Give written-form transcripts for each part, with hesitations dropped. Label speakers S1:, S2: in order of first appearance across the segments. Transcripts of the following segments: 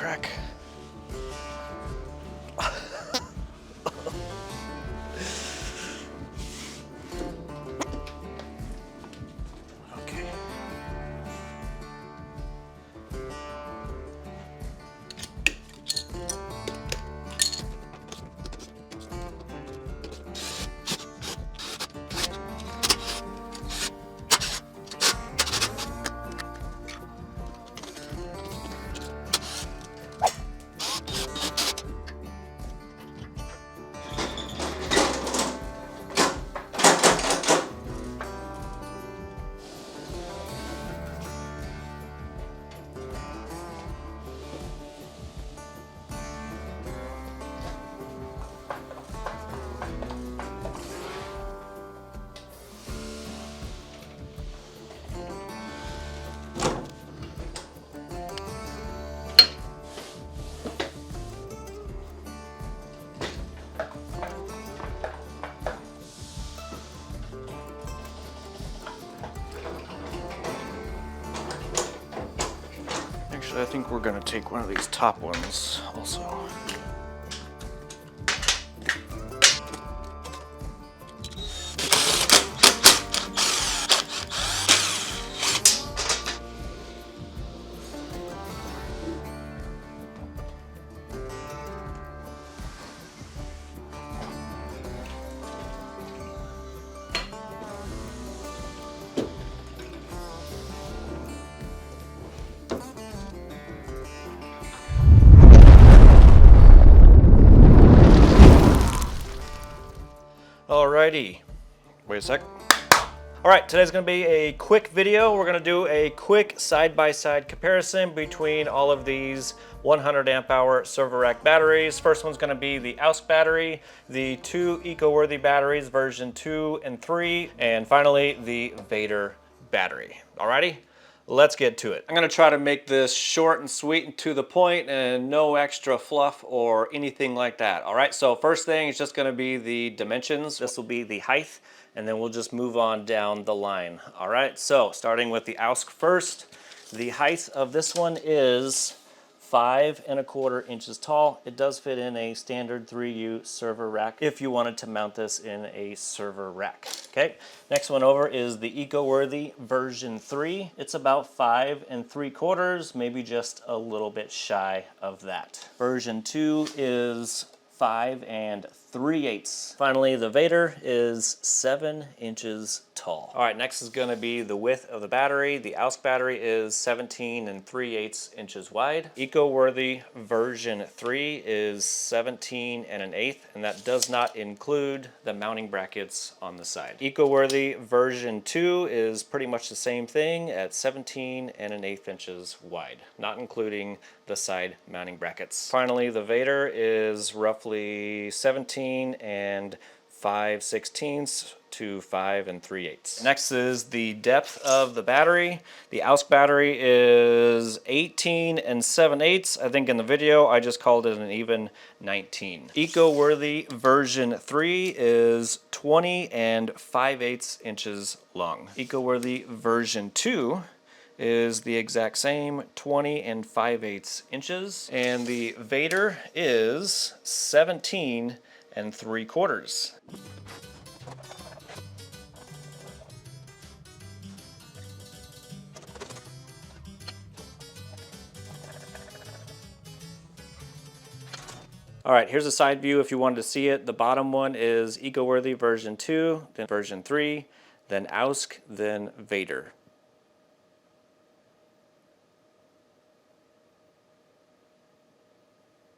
S1: crack. Okay. Actually, I think we're going to take one of these top ones also. Alrighty, wait a sec. Alright, today's going to be a quick video. We're going to do a quick side-by-side comparison between all of these 100 amp hour server rack batteries. First one's going to be the AOUSK battery, the two eco-worthy batteries, version 2 and 3, and finally the VATRER battery. Alrighty? Let's get to it. I'm going to try to make this short and sweet and to the point and no extra fluff or anything like that. All right, so first thing is just going to be the dimensions. This will be the height, and then we'll just move on down the line. All right, so starting with the AOUSK first, the height of this one is 5¼ inches tall. It does fit in a standard 3U server rack if you wanted to mount this in a server rack. Okay, next one over is the eco-worthy version 3. It's about 5¾ maybe just a little bit shy of that. Version 2 is 5�3/8. Finally, the VATRER is 7 inches tall. All right, next is going to be the width of the battery. The AOUSK battery is 17�3/8 inches wide. Eco-worthy version 3 is 17�1/8, and that does not include the mounting brackets on the side. Eco-worthy version 2 is pretty much the same thing at 17�1/8 inches wide, not including the side mounting brackets. Finally, the VATRER is roughly 17 5/16 to 5�3/8. Next is the depth of the battery. The AOUSK battery is 18 7/8. I think in the video I just called it an even 19. Eco-worthy version 3 is 20 5/8 inches long. Eco-worthy version 2 is the exact same, 20 5/8 inches, and the VATRER is 17�3/4. All right, here's a side view if you wanted to see it. The bottom one is eco-worthy version 2, then version 3, then AOUSK, then VATRER.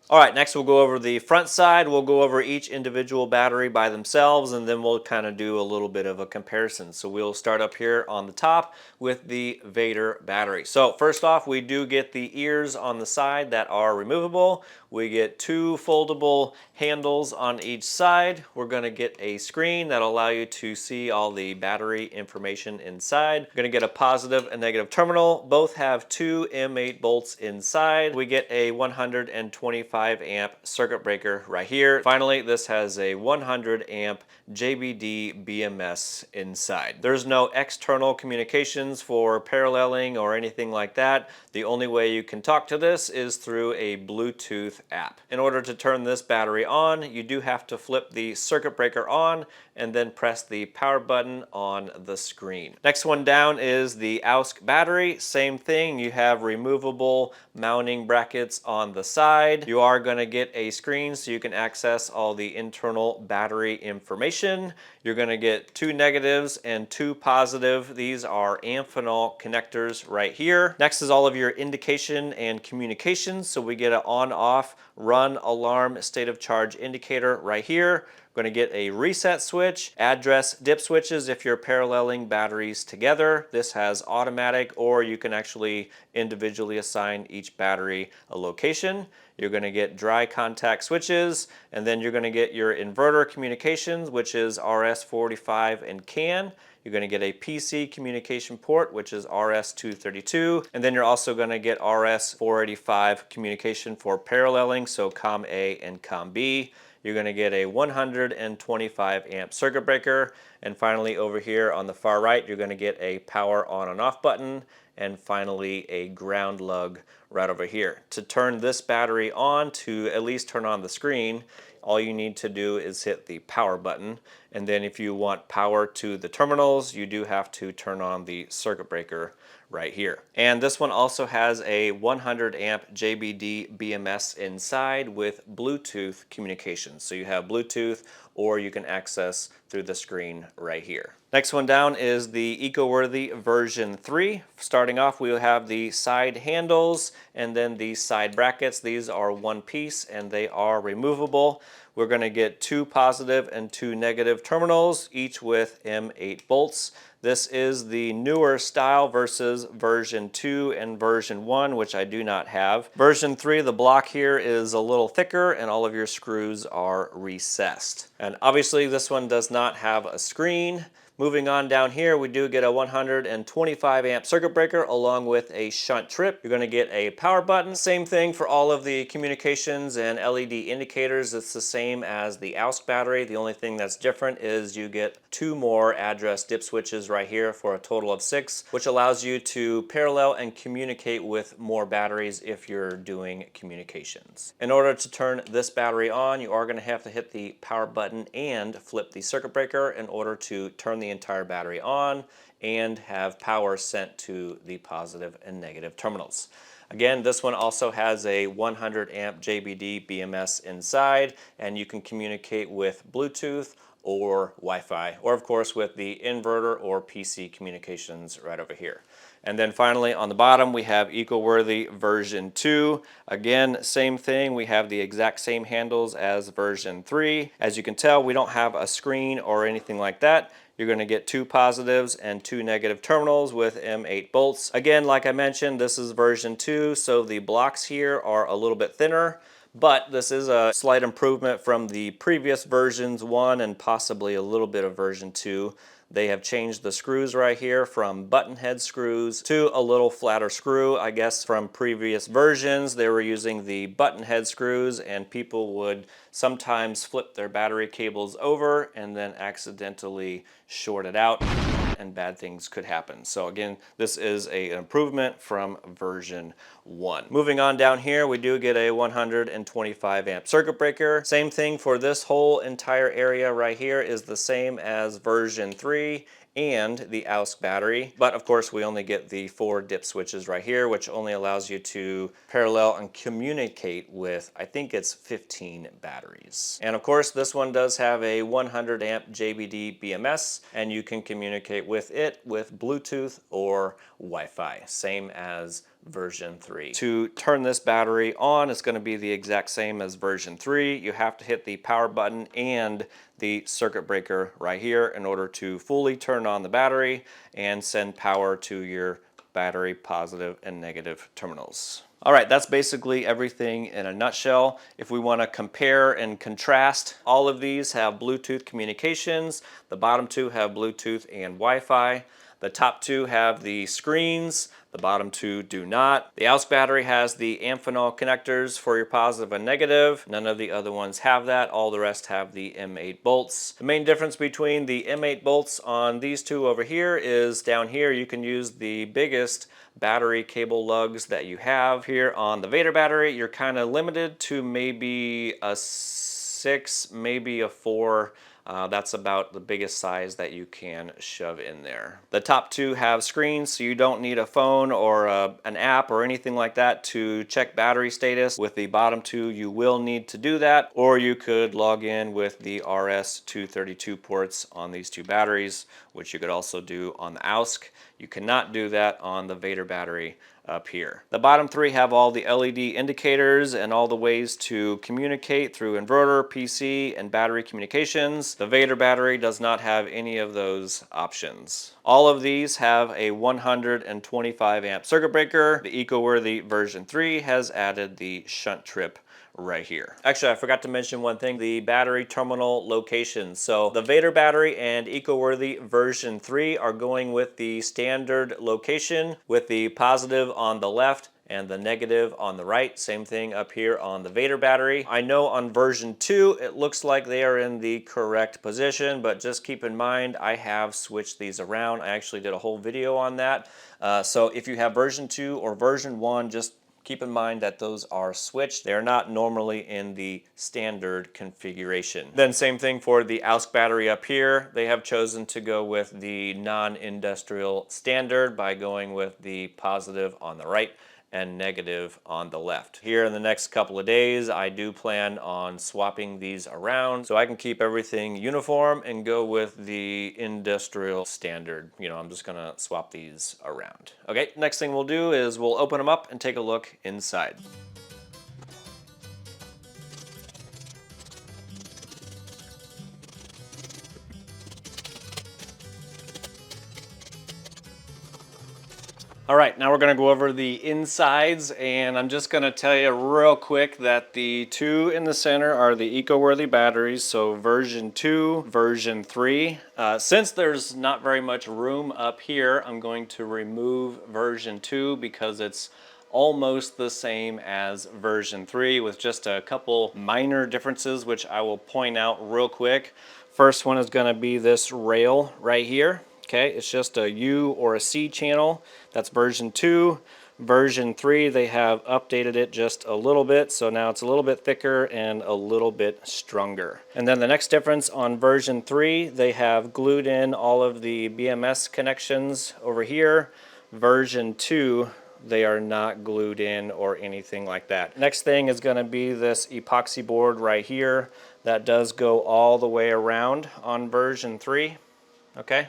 S1: All right, next we'll go over the front side. We'll go over each individual battery by themselves, and then we'll kind of do a little bit of a comparison. So we'll start up here on the top with the VATRER battery. So first off, we do get the ears on the side that are removable, We get 2 foldable handles on each side. We're going to get a screen that'll allow you to see all the battery information inside. We're going to get a positive and negative terminal. Both have 2 M8 bolts inside. We get a 125 amp circuit breaker right here. Finally, this has a 100 amp JBD BMS inside. There's no external communications for paralleling or anything like that. The only way you can talk to this is through a Bluetooth app. In order to turn this battery on, you do have to flip the circuit breaker on and then press the power button on the screen. Next one down is the AOUSK battery. Same thing, you have removable mounting brackets on the side. You are going to get a screen so you can access all the internal battery information. You're going to get 2 negatives and 2 positive. These are Amphenol connectors right here. Next is all of your indication and communications. So we get an on-off, run, alarm, state of charge indicator right here. We're going to get a reset switch, address dip switches if you're paralleling batteries together. This has automatic, or you can actually individually assign each battery a location. You're going to get dry contact switches, and then you're going to get your inverter communications, which is RS-485 and CAN. You're going to get a PC communication port, which is RS-232, and then you're also going to get RS-485 communication for paralleling, so COM A and COM B. You're going to get a 125 amp circuit breaker, and finally over here on the far right you're going to get a power on and off button, and finally a ground lug right over here. To turn this battery on, to at least turn on the screen, all you need to do is hit the power button, and then if you want power to the terminals, you do have to turn on the circuit breaker right here. And this one also has a 100 amp JBD BMS inside with Bluetooth communications. So you have Bluetooth, or you can access through the screen right here. Next one down is the Eco-Worthy version 3. Starting off, we will have the side handles and then the side brackets. These are one piece and they are removable. We're going to get 2 positive and 2 negative terminals, each with M8 bolts. This is the newer style versus version 2 and version 1, which I do not have. Version 3, the block here is a little thicker and all of your screws are recessed. And obviously this one does not have a screen. Moving on down here, we do get a 125 amp circuit breaker along with a shunt trip. You're going to get a power button. Same thing for all of the communications and LED indicators. It's the same as the AOUSK battery. The only thing that's different is you get 2 more address dip switches right here for a total of 6, which allows you to parallel and communicate with more batteries if you're doing communications. In order to turn this battery on, you are going to have to hit the power button and flip the circuit breaker in order to turn the entire battery on and have power sent to the positive and negative terminals. Again, this one also has a 100 amp JBD BMS inside, and you can communicate with Bluetooth or Wi-Fi, or of course with the inverter or PC communications right over here. And then finally on the bottom we have Eco-Worthy version 2. Again, same thing, we have the exact same handles as version 3. As you can tell, we don't have a screen or anything like that. You're going to get 2 positives and 2 negative terminals with M8 bolts. Again, like I mentioned, this is version 2, so the blocks here are a little bit thinner, but this is a slight improvement from the previous versions 1 and possibly a little bit of version 2. They have changed the screws right here from button head screws to a little flatter screw. I guess from previous versions they were using the button head screws, and people would sometimes flip their battery cables over and then accidentally short it out, and bad things could happen. So again, this is an improvement from version 1. Moving on down here, we do get a 125 amp circuit breaker. Same thing for this whole entire area right here is the same as version 3 and the AOUSK battery, but of course we only get the 4 dip switches right here, which only allows you to parallel and communicate with, I think it's 15 batteries. And of course this one does have a 100 amp JBD BMS, and you can communicate with it with Bluetooth or Wi-Fi, same as version 3. To turn this battery on, it's going to be the exact same as version 3. You have to hit the power button and the circuit breaker right here in order to fully turn on the battery and send power to your battery positive and negative terminals. All right, that's basically everything in a nutshell. If we want to compare and contrast, all of these have Bluetooth communications. The bottom two have Bluetooth and Wi-Fi. The top two have the screens. The bottom two do not. The AOUSK battery has the Amphenol connectors for your positive and negative. None of the other ones have that. All the rest have the M8 bolts. The main difference between the M8 bolts on these two over here is down here you can use the biggest battery cable lugs that you have. Here on the VATRER battery, you're kind of limited to maybe a 6, maybe a 4. That's about the biggest size that you can shove in there. The top two have screens, so you don't need a phone or an app or anything like that to check battery status. With the bottom two, you will need to do that, or you could log in with the RS-232 ports on these two batteries, which you could also do on the AOUSK. You cannot do that on the VATRER battery up here. The bottom three have all the LED indicators and all the ways to communicate through inverter, PC, and battery communications. The VATRER battery does not have any of those options. All of these have a 125 amp circuit breaker. The eco-worthy version 3 has added the shunt trip right here. Actually, I forgot to mention one thing, the battery terminal location. So the VATRER battery and eco-worthy version 3 are going with the standard location with the positive on the left and the negative on the right. Same thing up here on the VATRER battery. I know on version 2 it looks like they are in the correct position, but just keep in mind I have switched these around. I actually did a whole video on that. So if you have version 2 or version 1, just keep in mind that those are switched. They're not normally in the standard configuration. Then same thing for the AOUSK battery up here. They have chosen to go with the non-industrial standard by going with the positive on the right and negative on the left. Here in the next couple of days, I do plan on swapping these around so I can keep everything uniform and go with the industrial standard. You know, I'm just gonna swap these around. Okay, next thing we'll do is we'll open them up and take a look inside. All right, now we're gonna go over the insides, and I'm just gonna tell you real quick that the two in the center are the eco-worthy batteries, so version 2, version 3. Since there's not very much room up here, I'm going to remove version 2 because it's almost the same as version 3 with just a couple minor differences, which I will point out real quick. First one is gonna be this rail right here. Okay, it's just a U or a C channel. That's version 2. Version 3, they have updated it just a little bit, so now it's a little bit thicker and a little bit stronger. And then the next difference on version 3, they have glued in all of the BMS connections over here. Version 2, they are not glued in or anything like that. Next thing is going to be this epoxy board right here. That does go all the way around on version 3. Okay.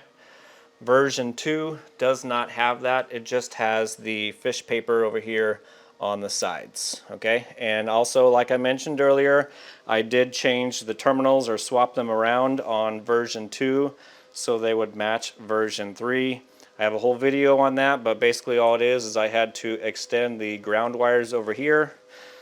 S1: Version 2 does not have that. It just has the fish paper over here on the sides. Okay, and also like I mentioned earlier, I did change the terminals or swap them around on version 2 so they would match version 3. I have a whole video on that, but basically all it is I had to extend the ground wires over here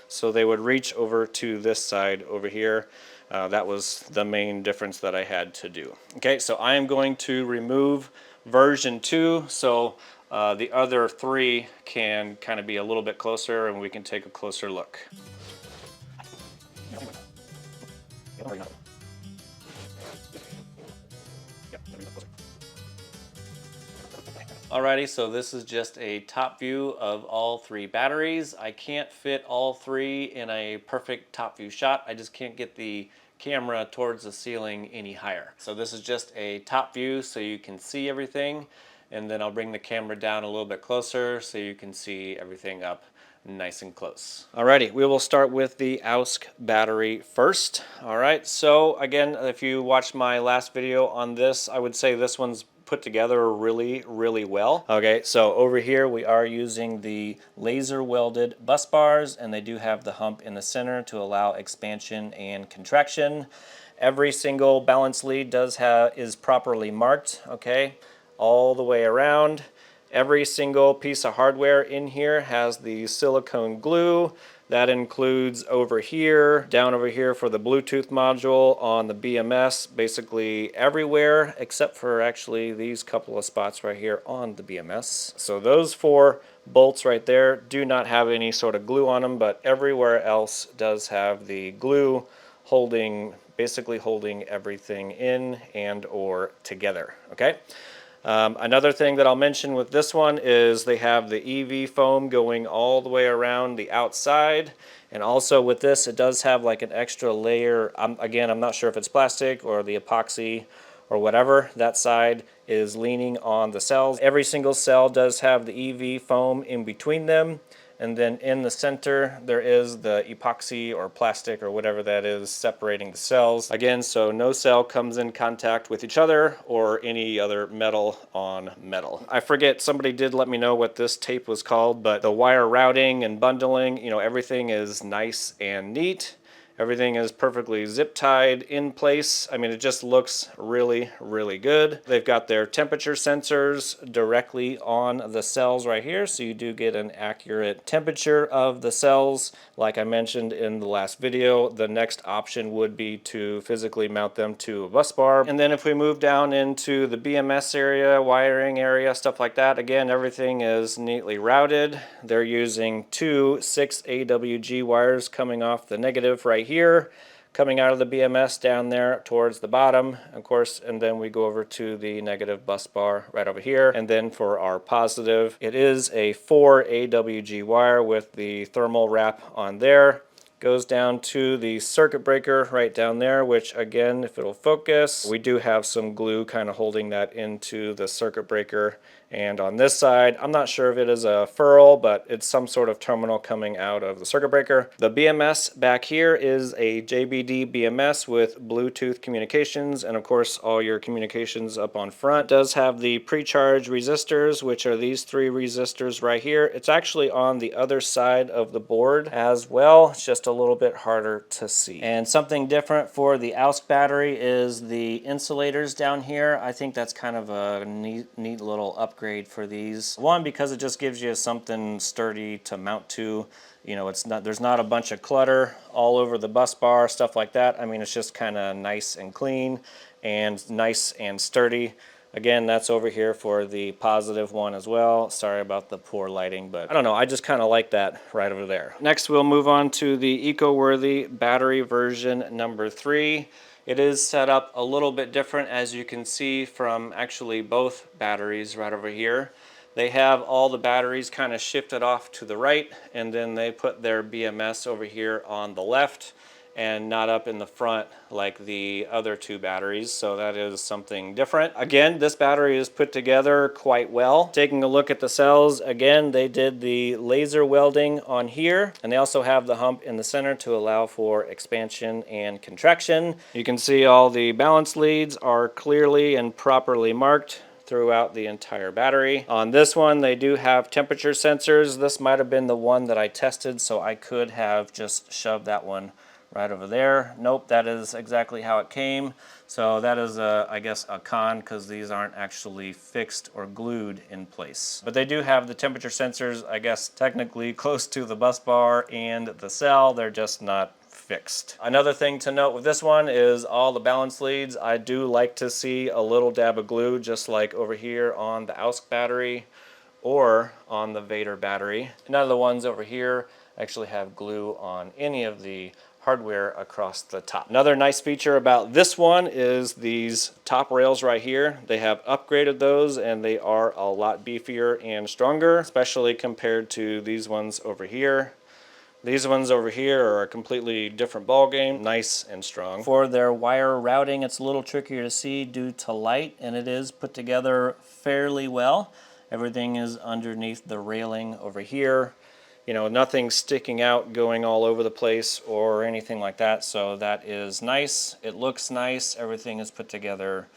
S1: so they would reach over to this side over here. That was the main difference that I had to do. Okay, so I am going to remove version 2 so the other 3 can kind of be a little bit closer and we can take a closer look. Alrighty, so this is just a top view of all 3 batteries. I can't fit all 3 in a perfect top view shot. I just can't get the camera towards the ceiling any higher. So this is just a top view so you can see everything, and then I'll bring the camera down a little bit closer so you can see everything up nice and close. Alrighty, we will start with the AOUSK battery first. Alright, so again, if you watched my last video on this, I would say this one's put together really well. Okay, so over here we are using the laser welded bus bars, and they do have the hump in the center to allow expansion and contraction. Every single balance lead is properly marked, okay, all the way around. Every single piece of hardware in here has the silicone glue. That includes over here, down over here for the Bluetooth module on the BMS, basically everywhere except for actually these couple of spots right here on the BMS. So those 4 bolts right there do not have any sort of glue on them, but everywhere else does have the glue basically holding everything in and or together, okay? Another thing that I'll mention with this one is they have the EV foam going all the way around the outside, and also with this it does have like an extra layer. Again, I'm not sure if it's plastic or the epoxy or whatever. That side is leaning on the cells. Every single cell does have the EV foam in between them, and then in the center there is the epoxy or plastic or whatever that is separating the cells. Again, so no cell comes in contact with each other or any other metal on metal. I forget, somebody did let me know what this tape was called, but the wire routing and bundling, you know, everything is nice and neat. Everything is perfectly zip tied in place. I mean, it just looks really, really good. They've got their temperature sensors directly on the cells right here, so you do get an accurate temperature of the cells. Like I mentioned in the last video, the next option would be to physically mount them to a bus bar. And then if we move down into the BMS area, wiring area, stuff like that, again, everything is neatly routed. They're using 2 6 AWG wires coming off the negative right here, coming out of the BMS down there towards the bottom, of course, and then we go over to the negative bus bar right over here. And then for our positive, it is a 4 AWG wire with the thermal wrap on there. Goes down to the circuit breaker right down there, which again, if it'll focus, we do have some glue kind of holding that into the circuit breaker. And on this side, I'm not sure if it is a ferrule, but it's some sort of terminal coming out of the circuit breaker. The BMS back here is a JBD BMS with Bluetooth communications, and of course all your communications up on front. It does have the pre-charge resistors, which are these 3 resistors right here. It's actually on the other side of the board as well. It's just a little bit harder to see. And something different for the AOUSK battery is the insulators down here. I think that's kind of a neat little upgrade for these. One, because it just gives you something sturdy to mount to. You know, there's not a bunch of clutter all over the bus bar, stuff like that. I mean, it's just kind of nice and clean and nice and sturdy. Again, that's over here for the positive one as well. Sorry about the poor lighting, but I don't know, I just kind of like that right over there. Next, we'll move on to the eco-worthy battery version number 3. It is set up a little bit different, as you can see from actually both batteries right over here. They have all the batteries kind of shifted off to the right, and then they put their BMS over here on the left and not up in the front like the other 2 batteries, so that is something different. Again, this battery is put together quite well. Taking a look at the cells, again, they did the laser welding on here, and they also have the hump in the center to allow for expansion and contraction. You can see all the balance leads are clearly and properly marked throughout the entire battery. On this one, they do have temperature sensors. This might have been the one that I tested, so I could have just shoved that one right over there. Nope, that is exactly how it came. So that is, I guess, a con, because these aren't actually fixed or glued in place. But they do have the temperature sensors, I guess, technically close to the bus bar and the cell. They're just not fixed. Another thing to note with this one is all the balance leads. I do like to see a little dab of glue, just like over here on the AOUSK battery or on the VATRER battery. None of the ones over here actually have glue on any of the hardware across the top. Another nice feature about this one is these top rails right here. They have upgraded those, and they are a lot beefier and stronger, especially compared to these ones over here. These ones over here are a completely different ball game, nice and strong. For their wire routing, it's a little trickier to see due to light, and it is put together fairly well. Everything is underneath the railing over here. You know, nothing sticking out, going all over the place or anything like that, so that is nice. It looks nice. Everything is put together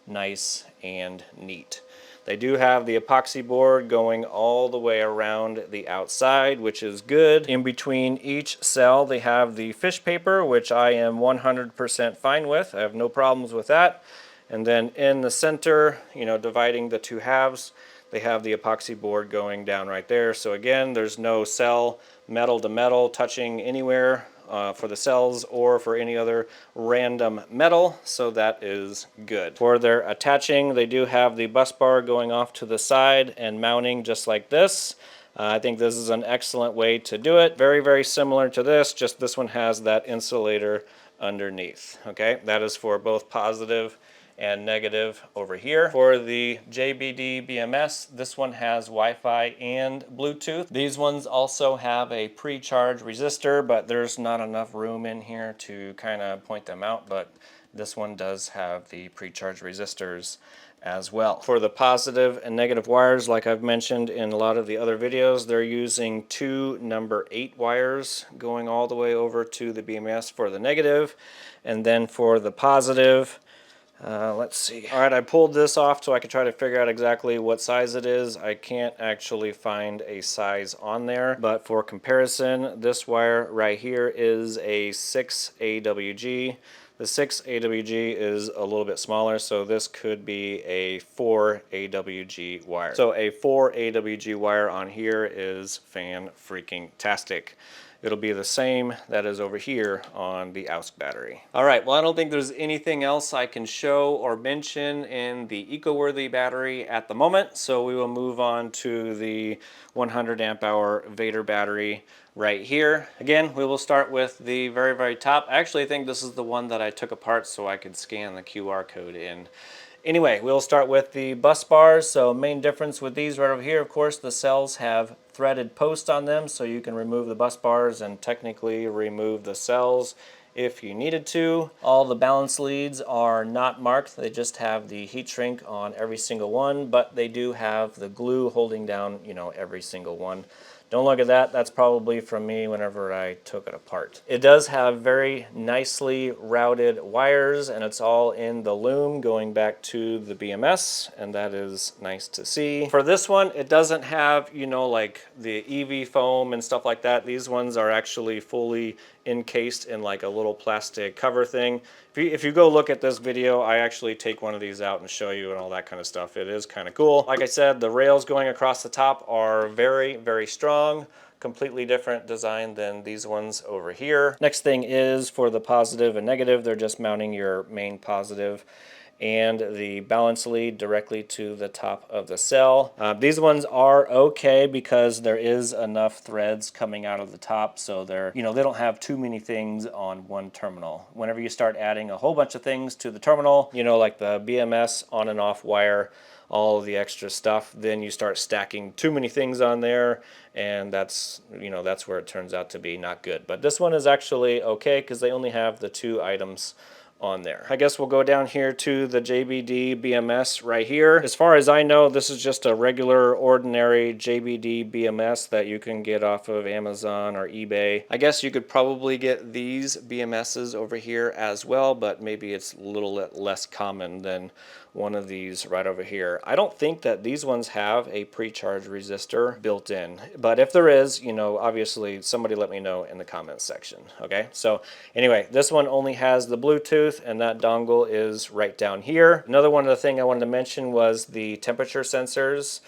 S1: nice and neat. They do have the epoxy board going all the way around the outside, which is good. In between each cell, they have the fish paper, which I am 100% fine with. I have no problems with that. And then in the center, you know, dividing the 2 halves, they have the epoxy board going down right there. So again, there's no cell metal to metal touching anywhere for the cells or for any other random metal, so that is good. For their attaching, they do have the bus bar going off to the side and mounting just like this. I think this is an excellent way to do it. Very, very similar to this, just this one has that insulator underneath. Okay, that is for both positive and negative over here. For the JBD BMS, this one has Wi-Fi and Bluetooth. These ones also have a pre-charge resistor, but there's not enough room in here to kind of point them out, but this one does have the pre-charge resistors as well. For the positive and negative wires, like I've mentioned in a lot of the other videos, they're using two number 8 wires going all the way over to the BMS for the negative, and then for the positive, let's see. All right, I pulled this off so I could try to figure out exactly what size it is. I can't actually find a size on there, but for comparison, this wire right here is a 6 AWG. The 6 AWG is a little bit smaller, so this could be a 4 AWG wire. So a 4 AWG wire on here is fan-freaking-tastic. It'll be the same that is over here on the AOUSK battery. All right, well, I don't think there's anything else I can show or mention in the eco-worthy battery at the moment, so we will move on to the 100 amp hour VATRER battery right here. Again, we will start with the very, very top. I actually think this is the one that I took apart so I could scan the QR code in. Anyway, we'll start with the bus bars. So main difference with these right over here, of course, the cells have threaded posts on them, so you can remove the bus bars and technically remove the cells if you needed to. All the balance leads are not marked. They just have the heat shrink on every single one, but they do have the glue holding down, you know, every single one. Don't look at that. That's probably from me whenever I took it apart. It does have very nicely routed wires, and it's all in the loom going back to the BMS, and that is nice to see. For this one, it doesn't have, you know, like the EV foam and stuff like that. These ones are actually fully encased in like a little plastic cover thing. If you go look at this video, I actually take one of these out and show you and all that kind of stuff. It is kind of cool. Like I said, the rails going across the top are very, very strong. Completely different design than these ones over here. Next thing is for the positive and negative, they're just mounting your main positive and the balance lead directly to the top of the cell. These ones are okay because there is enough threads coming out of the top, so they're, you know, they don't have too many things on one terminal. Whenever you start adding a whole bunch of things to the terminal, you know, like the BMS on and off wire, all of the extra stuff, then you start stacking too many things on there, and that's, you know, that's where it turns out to be not good. But this one is actually okay because they only have the 2 items on there. I guess we'll go down here to the JBD BMS right here. As far as I know, this is just a regular ordinary JBD BMS that you can get off of Amazon or eBay. I guess you could probably get these BMSs over here as well, but maybe it's a little less common than one of these right over here. I don't think that these ones have a pre-charge resistor built in, but if there is, you know, obviously somebody let me know in the comments section. Okay, so anyway, this one only has the Bluetooth, and that dongle is right down here. Another one of the thing I wanted to mention was the temperature sensors.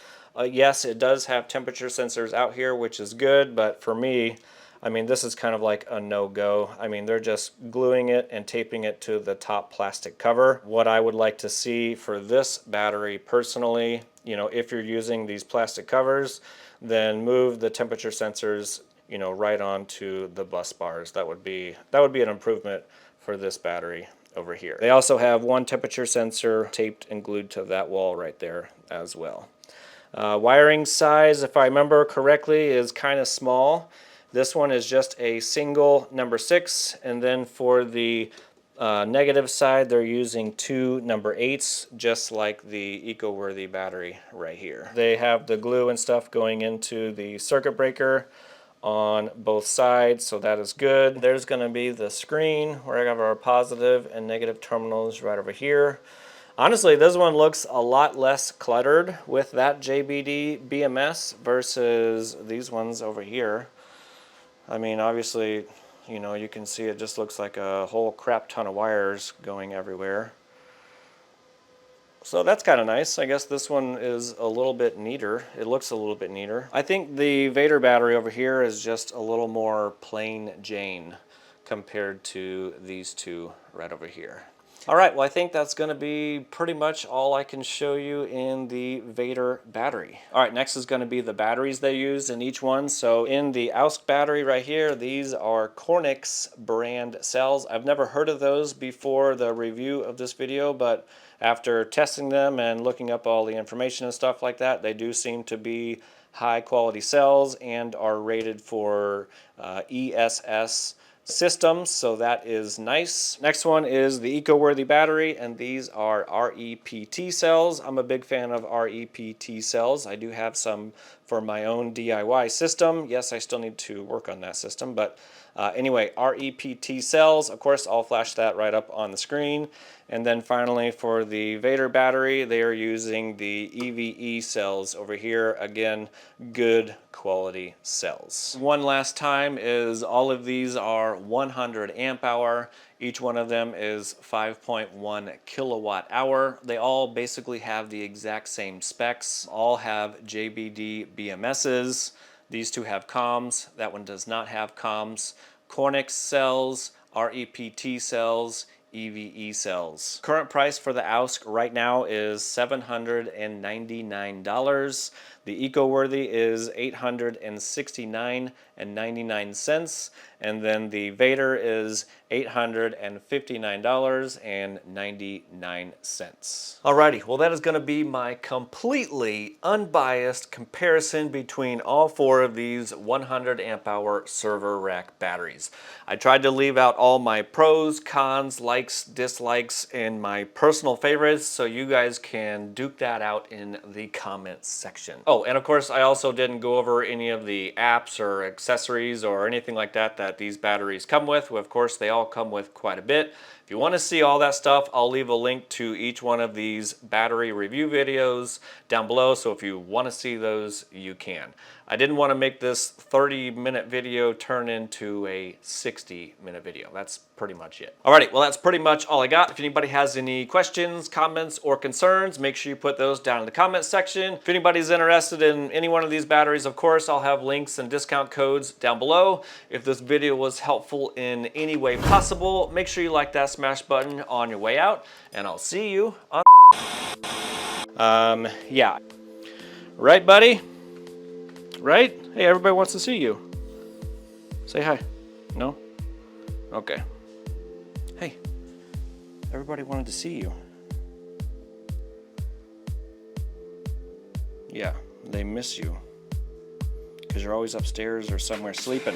S1: Yes, it does have temperature sensors out here, which is good, but for me, I mean, this is kind of like a no-go. I mean, they're just gluing it and taping it to the top plastic cover. What I would like to see for this battery personally, you know, if you're using these plastic covers, then move the temperature sensors, you know, right onto the bus bars. That would be an improvement for this battery over here. They also have one temperature sensor taped and glued to that wall right there as well. Wiring size, if I remember correctly, is kind of small. This one is just a single number 6, and then for the negative side, they're using 2 number 8s, just like the eco-worthy battery right here. They have the glue and stuff going into the circuit breaker on both sides, so that is good. There's going to be the screen where I have our positive and negative terminals right over here. Honestly, this one looks a lot less cluttered with that JBD BMS versus these ones over here. I mean, obviously, you know, you can see it just looks like a whole crap ton of wires going everywhere. So that's kind of nice. I guess this one is a little bit neater. It looks a little bit neater. I think the VATRER battery over here is just a little more plain Jane compared to these two right over here. All right, well, I think that's going to be pretty much all I can show you in the VATRER battery. All right, next is going to be the batteries they use in each one. So in the AOUSK battery right here, these are Cornix brand cells. I've never heard of those before the review of this video, but after testing them and looking up all the information and stuff like that, they do seem to be high quality cells and are rated for ESS systems, so that is nice. Next one is the eco-worthy battery, and these are REPT cells. I'm a big fan of REPT cells. I do have some for my own DIY system. Yes, I still need to work on that system, but anyway, REPT cells, of course, I'll flash that right up on the screen. And then finally, for the VATRER battery, they are using the EVE cells over here. Again, good quality cells. One last time is all of these are 100 amp hour. Each one of them is 5.1 kilowatt hour. They all basically have the exact same specs. All have JBD BMSs. These two have comms. That one does not have comms. Cornix cells, REPT cells, EVE cells. Current price for the AOUSK right now is $799. The eco-worthy is $869.99, and then the VATRER is $859.99. Alrighty, well that is going to be my completely unbiased comparison between all four of these 100 amp hour server rack batteries. I tried to leave out all my pros, cons, likes, dislikes, and my personal favorites so you guys can duke that out in the comments section. Oh, and of course I also didn't go over any of the apps or accessories or anything like that that these batteries come with. Of course they all come with quite a bit. If you want to see all that stuff, I'll leave a link to each one of these battery review videos down below, so if you want to see those, you can. I didn't want to make this 30-minute video turn into a 60-minute video. That's pretty much it. Alrighty, well that's pretty much all I got. If anybody has any questions, comments, or concerns, make sure you put those down in the comments section. If anybody's interested in any one of these batteries, of course, I'll have links and discount codes down below. If this video was helpful in any way possible, make sure you like that smash button on your way out, and I'll see you on yeah. Right, buddy? Right? Hey, everybody wants to see you. Say hi. No? Okay. Hey, everybody wanted to see you. Yeah, they miss you. Because you're always upstairs or somewhere sleeping.